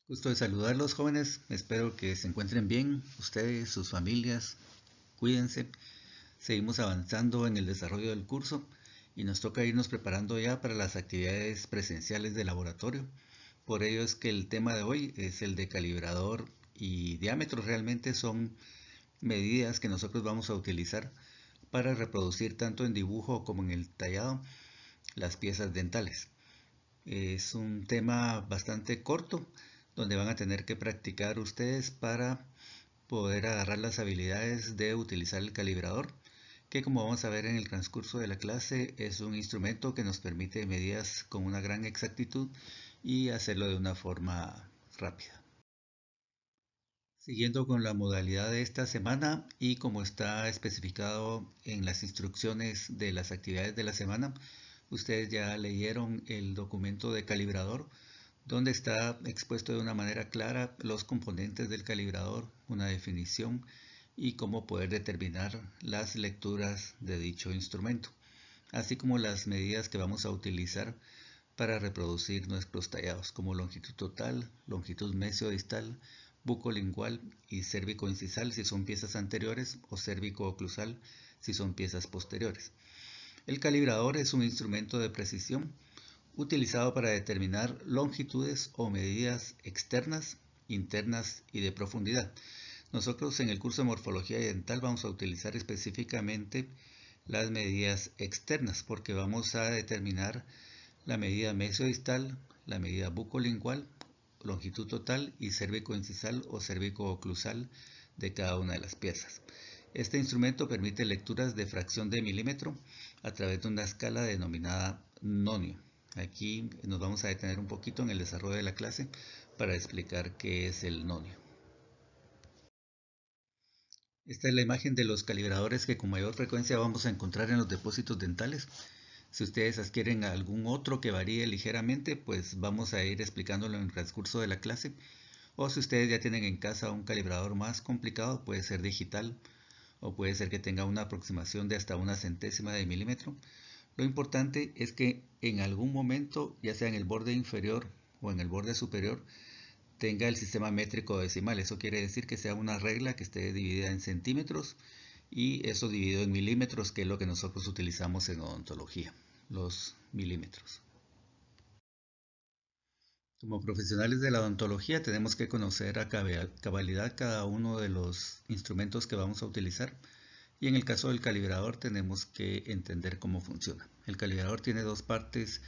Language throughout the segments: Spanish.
Gusto de saludarlos, jóvenes. Espero que se encuentren bien, ustedes, sus familias. Cuídense. Seguimos avanzando en el desarrollo del curso y nos toca irnos preparando ya para las actividades presenciales de laboratorio. Por ello es que el tema de hoy es el de calibrador y diámetro. Realmente son medidas que nosotros vamos a utilizar para reproducir tanto en dibujo como en el tallado las piezas dentales. Es un tema bastante corto donde van a tener que practicar ustedes para poder agarrar las habilidades de utilizar el calibrador, que como vamos a ver en el transcurso de la clase es un instrumento que nos permite medidas con una gran exactitud y hacerlo de una forma rápida. Siguiendo con la modalidad de esta semana y como está especificado en las instrucciones de las actividades de la semana, ustedes ya leyeron el documento de calibrador donde está expuesto de una manera clara los componentes del calibrador, una definición y cómo poder determinar las lecturas de dicho instrumento, así como las medidas que vamos a utilizar para reproducir nuestros tallados, como longitud total, longitud mesiodistal, bucolingual y cérvico-incisal si son piezas anteriores o cérvico-oclusal si son piezas posteriores. El calibrador es un instrumento de precisión utilizado para determinar longitudes o medidas externas, internas y de profundidad. Nosotros en el curso de morfología dental vamos a utilizar específicamente las medidas externas porque vamos a determinar la medida mesiodistal, la medida bucolingual, longitud total y cérvico-incisal o cérvico-oclusal de cada una de las piezas. Este instrumento permite lecturas de fracción de milímetro a través de una escala denominada nonio. Aquí nos vamos a detener un poquito en el desarrollo de la clase para explicar qué es el nonio. Esta es la imagen de los calibradores que con mayor frecuencia vamos a encontrar en los depósitos dentales. Si ustedes adquieren algún otro que varíe ligeramente, pues vamos a ir explicándolo en el transcurso de la clase. O si ustedes ya tienen en casa un calibrador más complicado, puede ser digital o puede ser que tenga una aproximación de hasta una centésima de milímetro. Lo importante es que en algún momento, ya sea en el borde inferior o en el borde superior, tenga el sistema métrico decimal. Eso quiere decir que sea una regla que esté dividida en centímetros y eso dividido en milímetros, que es lo que nosotros utilizamos en odontología, los milímetros. Como profesionales de la odontología tenemos que conocer a cabalidad cada uno de los instrumentos que vamos a utilizar y en el caso del calibrador tenemos que entender cómo funciona. El calibrador tiene dos partes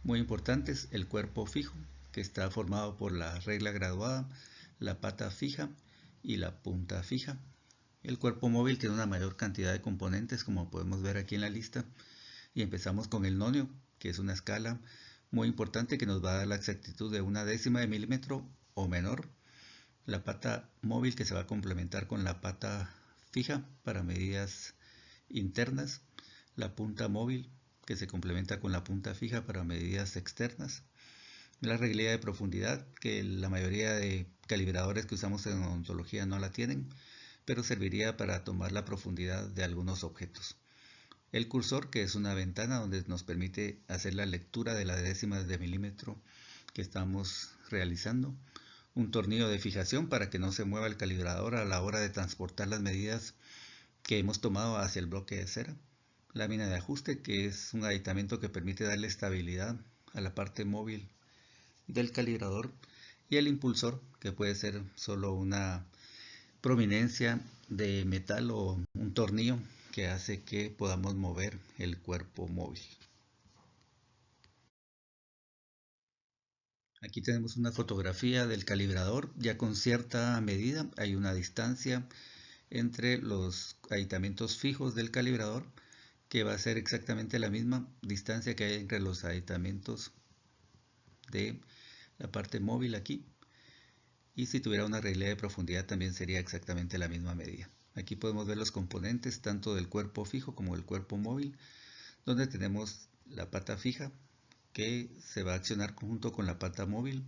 muy importantes: el cuerpo fijo, que está formado por la regla graduada, la pata fija y la punta fija. El cuerpo móvil tiene una mayor cantidad de componentes, como podemos ver aquí en la lista, y empezamos con el nonio, que es una escala muy importante que nos va a dar la exactitud de una décima de milímetro o menor. La pata móvil, que se va a complementar con la pata fija para medidas internas. La punta móvil, que se complementa con la punta fija para medidas externas. La reglilla de profundidad, que la mayoría de calibradores que usamos en odontología no la tienen, pero serviría para tomar la profundidad de algunos objetos. El cursor, que es una ventana donde nos permite hacer la lectura de las décimas de milímetro que estamos realizando. Un tornillo de fijación para que no se mueva el calibrador a la hora de transportar las medidas que hemos tomado hacia el bloque de cera. Lámina de ajuste, que es un aditamento que permite darle estabilidad a la parte móvil del calibrador. Y el impulsor, que puede ser solo una prominencia de metal o un tornillo que hace que podamos mover el cuerpo móvil. Aquí tenemos una fotografía del calibrador ya con cierta medida. Hay una distancia entre los aditamentos fijos del calibrador que va a ser exactamente la misma distancia que hay entre los aditamentos de la parte móvil aquí, y si tuviera una regla de profundidad también sería exactamente la misma medida. Aquí podemos ver los componentes tanto del cuerpo fijo como del cuerpo móvil, donde tenemos la pata fija que se va a accionar junto con la pata móvil,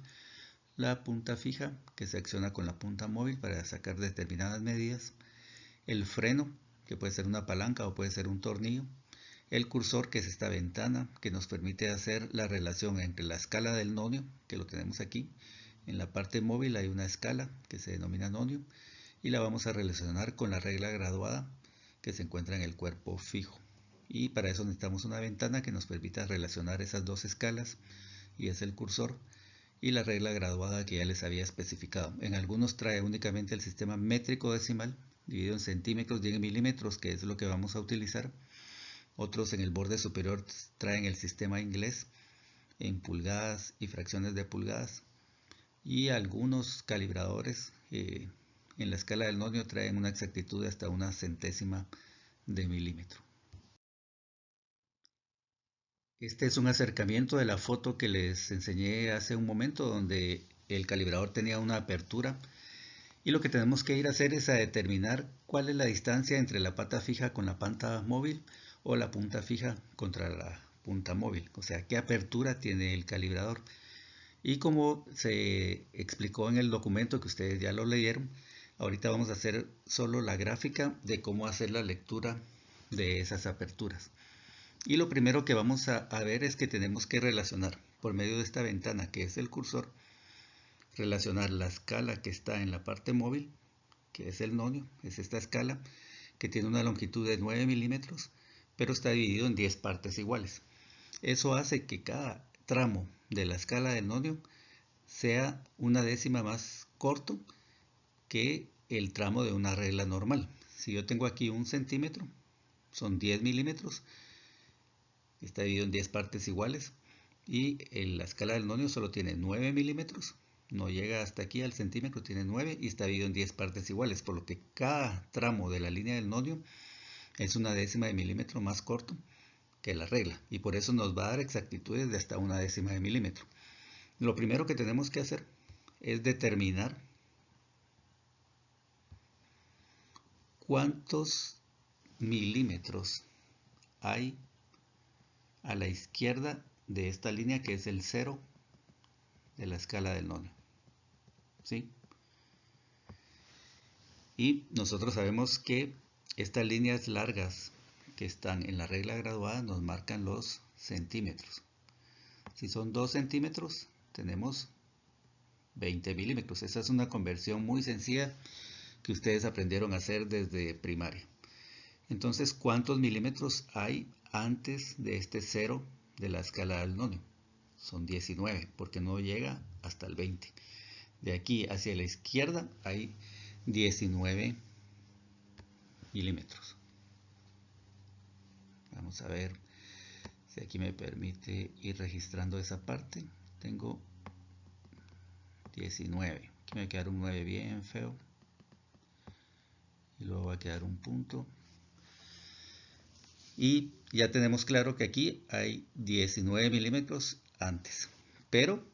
la punta fija que se acciona con la punta móvil para sacar determinadas medidas, el freno que puede ser una palanca o puede ser un tornillo, el cursor, que es esta ventana que nos permite hacer la relación entre la escala del nonio, que lo tenemos aquí, En la parte móvil hay una escala que se denomina nonio y la vamos a relacionar con la regla graduada que se encuentra en el cuerpo fijo. Y para eso necesitamos una ventana que nos permita relacionar esas dos escalas, y es el cursor, y la regla graduada que ya les había especificado. En algunos trae únicamente el sistema métrico decimal, dividido en centímetros y en milímetros, que es lo que vamos a utilizar. Otros en el borde superior traen el sistema inglés en pulgadas y fracciones de pulgadas. Y algunos calibradores en la escala del nonio traen una exactitud de hasta una centésima de milímetro. Este es un acercamiento de la foto que les enseñé hace un momento, donde el calibrador tenía una apertura, y lo que tenemos que ir a hacer es a determinar cuál es la distancia entre la pata fija con la punta móvil o la punta fija contra la punta móvil, o sea, qué apertura tiene el calibrador. Y como se explicó en el documento que ustedes ya lo leyeron, ahorita vamos a hacer solo la gráfica de cómo hacer la lectura de esas aperturas. Y lo primero que vamos a ver es que tenemos que relacionar por medio de esta ventana que es el cursor, relacionar la escala que está en la parte móvil, que es el nonio, es esta escala que tiene una longitud de 9 milímetros, pero está dividido en 10 partes iguales. Eso hace que cada tramo de la escala del nonio sea una décima más corto que el tramo de una regla normal. Si yo tengo aquí 1 centímetro, son 10 milímetros, está dividido en 10 partes iguales, y la escala del nonio solo tiene 9 milímetros, no llega hasta aquí al centímetro, tiene 9 y está dividido en 10 partes iguales, por lo que cada tramo de la línea del nonio es una décima de milímetro más corto que la regla, y por eso nos va a dar exactitudes de hasta una décima de milímetro. Lo primero que tenemos que hacer es determinar cuántos milímetros hay a la izquierda de esta línea, que es el 0 de la escala del nonio, ¿sí? Y nosotros sabemos que estas líneas largas que están en la regla graduada nos marcan los centímetros. Si son 2 centímetros, tenemos 20 milímetros. Esa es una conversión muy sencilla que ustedes aprendieron a hacer desde primaria. Entonces, ¿cuántos milímetros hay antes de este 0 de la escala del nonio? Son 19, porque no llega hasta el 20. De aquí hacia la izquierda hay 19 milímetros. Vamos a ver si aquí me permite ir registrando esa parte. Tengo 19. Aquí me va a quedar un 9 bien feo. Y luego va a quedar un punto. Y ya tenemos claro que aquí hay 19 milímetros antes. Pero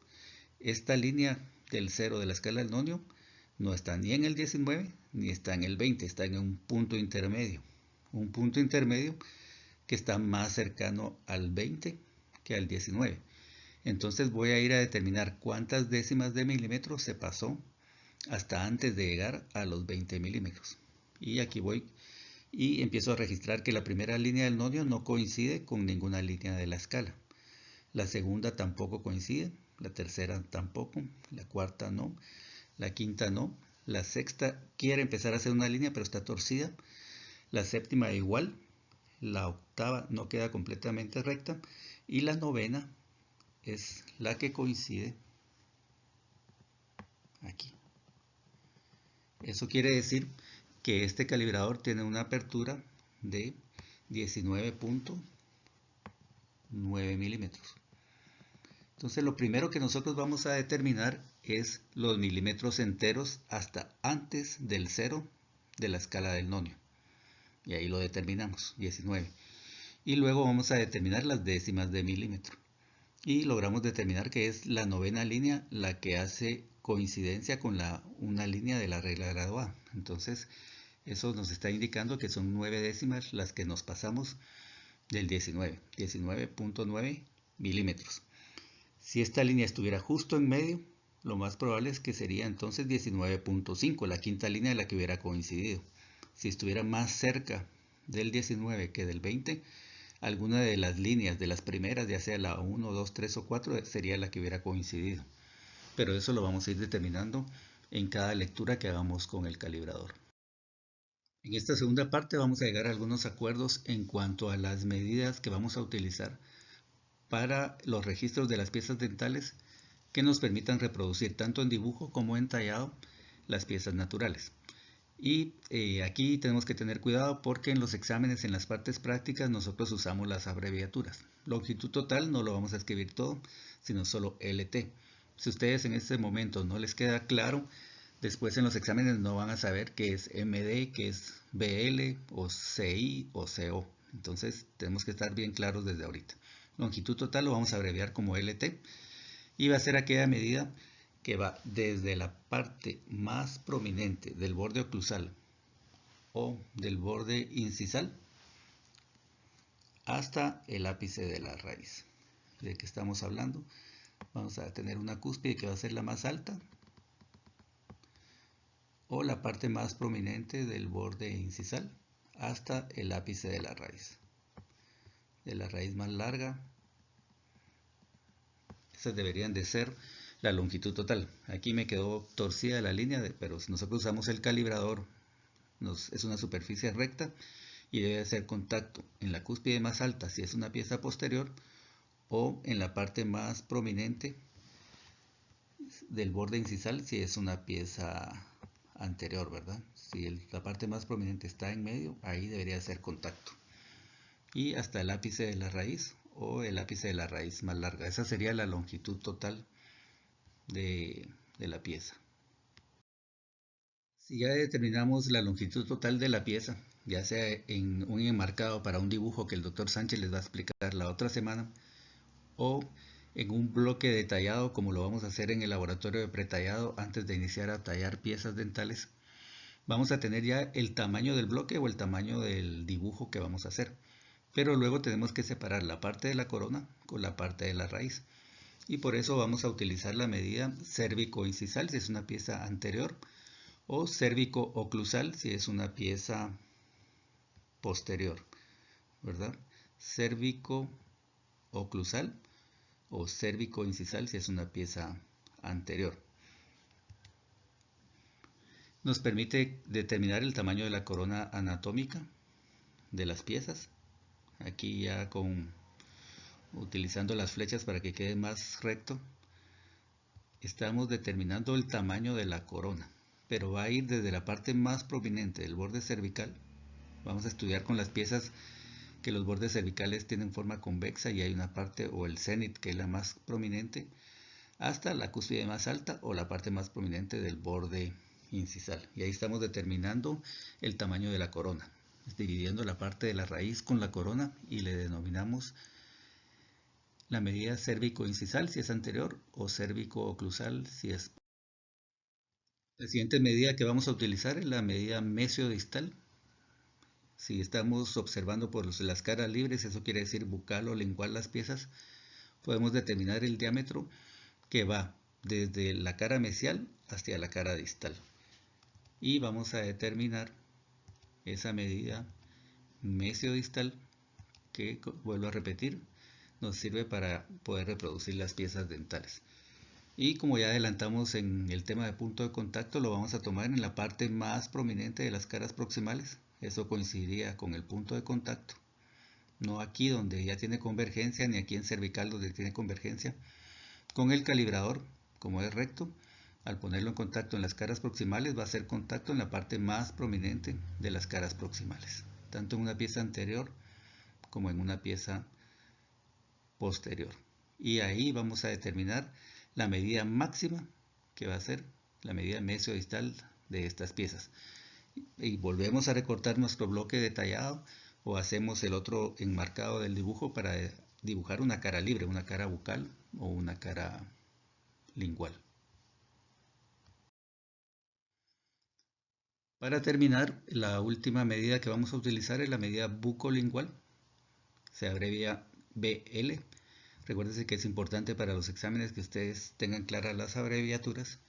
esta línea del 0 de la escala del nonio no está ni en el 19 ni está en el 20, está en un punto intermedio. Un punto intermedio que está más cercano al 20 que al 19. Entonces voy a ir a determinar cuántas décimas de milímetro se pasó hasta antes de llegar a los 20 milímetros. Y aquí voy y empiezo a registrar que la primera línea del nonio no coincide con ninguna línea de la escala. La segunda tampoco coincide, la tercera tampoco, la cuarta no, la quinta no, la sexta quiere empezar a hacer una línea pero está torcida, la séptima igual, la octava no queda completamente recta y la novena es la que coincide aquí. Eso quiere decir que este calibrador tiene una apertura de 19.9 milímetros. Entonces lo primero que nosotros vamos a determinar es los milímetros enteros hasta antes del 0 de la escala del nonio. Y ahí lo determinamos, 19. Y luego vamos a determinar las décimas de milímetro. Y logramos determinar que es la novena línea la que hace coincidencia con una línea de la regla graduada. Entonces eso nos está indicando que son 9 décimas las que nos pasamos del 19, 19.9 milímetros. Si esta línea estuviera justo en medio, lo más probable es que sería entonces 19.5, la quinta línea de la que hubiera coincidido. Si estuviera más cerca del 19 que del 20, alguna de las líneas de las primeras, ya sea la 1, 2, 3 o 4, sería la que hubiera coincidido. pero eso lo vamos a ir determinando en cada lectura que hagamos con el calibrador. En esta segunda parte vamos a llegar a algunos acuerdos en cuanto a las medidas que vamos a utilizar para los registros de las piezas dentales que nos permitan reproducir tanto en dibujo como en tallado las piezas naturales. Y aquí tenemos que tener cuidado porque en los exámenes, en las partes prácticas, nosotros usamos las abreviaturas. Longitud total no lo vamos a escribir todo, sino solo LT. Si ustedes en este momento no les queda claro, después en los exámenes no van a saber qué es MD, qué es BL o CI o CO. Entonces tenemos que estar bien claros desde ahorita. Longitud total lo vamos a abreviar como LT y va a ser aquella medida que va desde la parte más prominente del borde oclusal o del borde incisal hasta el ápice de la raíz. ¿De qué estamos hablando? Vamos a tener una cúspide que va a ser la más alta o la parte más prominente del borde incisal hasta el ápice de la raíz. De la raíz más larga, esas deberían de ser la longitud total. Aquí me quedó torcida la línea, pero si nosotros usamos el calibrador, es una superficie recta y debe hacer contacto en la cúspide más alta si es una pieza posterior o en la parte más prominente del borde incisal si es una pieza anterior, ¿verdad? Si la parte más prominente está en medio, ahí debería hacer contacto. Y hasta el ápice de la raíz o el ápice de la raíz más larga. Esa sería la longitud total de la pieza. Si ya determinamos la longitud total de la pieza, ya sea en un enmarcado para un dibujo que el doctor Sánchez les va a explicar la otra semana, o en un bloque detallado como lo vamos a hacer en el laboratorio de pretallado antes de iniciar a tallar piezas dentales, vamos a tener ya el tamaño del bloque o el tamaño del dibujo que vamos a hacer. Pero luego tenemos que separar la parte de la corona con la parte de la raíz. Y por eso vamos a utilizar la medida cérvico-incisal si es una pieza anterior o cérvico-oclusal si es una pieza posterior, ¿verdad? Cérvico-oclusal o cérvico-incisal si es una pieza anterior. Nos permite determinar el tamaño de la corona anatómica de las piezas. Aquí ya utilizando las flechas para que quede más recto, estamos determinando el tamaño de la corona, pero va a ir desde la parte más prominente del borde cervical. Vamos a estudiar con las piezas que los bordes cervicales tienen forma convexa y hay una parte o el cenit que es la más prominente hasta la cúspide más alta o la parte más prominente del borde incisal. Y ahí estamos determinando el tamaño de la corona, dividiendo la parte de la raíz con la corona y le denominamos la medida cérvico-incisal si es anterior o cérvico-oclusal si es. La siguiente medida que vamos a utilizar es la medida mesiodistal. Si estamos observando por las caras libres, eso quiere decir bucal o lingual las piezas, podemos determinar el diámetro que va desde la cara mesial hacia la cara distal. Y vamos a determinar esa medida mesiodistal que, vuelvo a repetir, nos sirve para poder reproducir las piezas dentales. Y como ya adelantamos en el tema de punto de contacto, lo vamos a tomar en la parte más prominente de las caras proximales. Eso coincidiría con el punto de contacto. No aquí donde ya tiene convergencia, ni aquí en cervical donde tiene convergencia. Con el calibrador, como es recto, al ponerlo en contacto en las caras proximales, va a hacer contacto en la parte más prominente de las caras proximales, tanto en una pieza anterior como en una pieza posterior. Y ahí vamos a determinar la medida máxima que va a ser la medida mesiodistal de estas piezas. Y volvemos a recortar nuestro bloque detallado o hacemos el otro enmarcado del dibujo para dibujar una cara libre, una cara bucal o una cara lingual. Para terminar, la última medida que vamos a utilizar es la medida bucolingual, se abrevia BL. Recuérdense que es importante para los exámenes que ustedes tengan claras las abreviaturas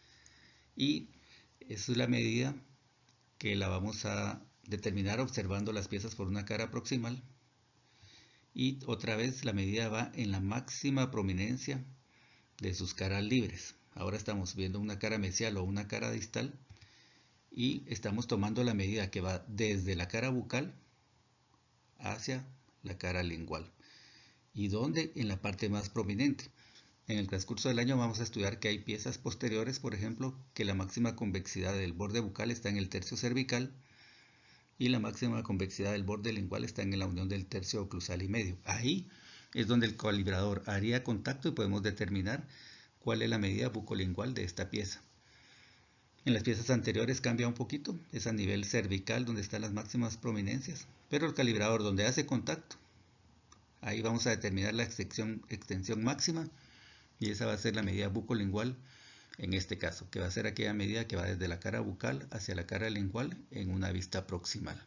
y esa es la medida que la vamos a determinar observando las piezas por una cara proximal y otra vez la medida va en la máxima prominencia de sus caras libres. Ahora estamos viendo una cara mesial o una cara distal y estamos tomando la medida que va desde la cara bucal hacia la cara lingual. ¿Y dónde? En la parte más prominente. En el transcurso del año vamos a estudiar que hay piezas posteriores, por ejemplo, que la máxima convexidad del borde bucal está en el tercio cervical y la máxima convexidad del borde lingual está en la unión del tercio oclusal y medio. Ahí es donde el calibrador haría contacto y podemos determinar cuál es la medida bucolingual de esta pieza. En las piezas anteriores cambia un poquito, es a nivel cervical donde están las máximas prominencias, pero el calibrador donde hace contacto, ahí vamos a determinar la extensión máxima y esa va a ser la medida bucolingual en este caso, que va a ser aquella medida que va desde la cara bucal hacia la cara lingual en una vista proximal.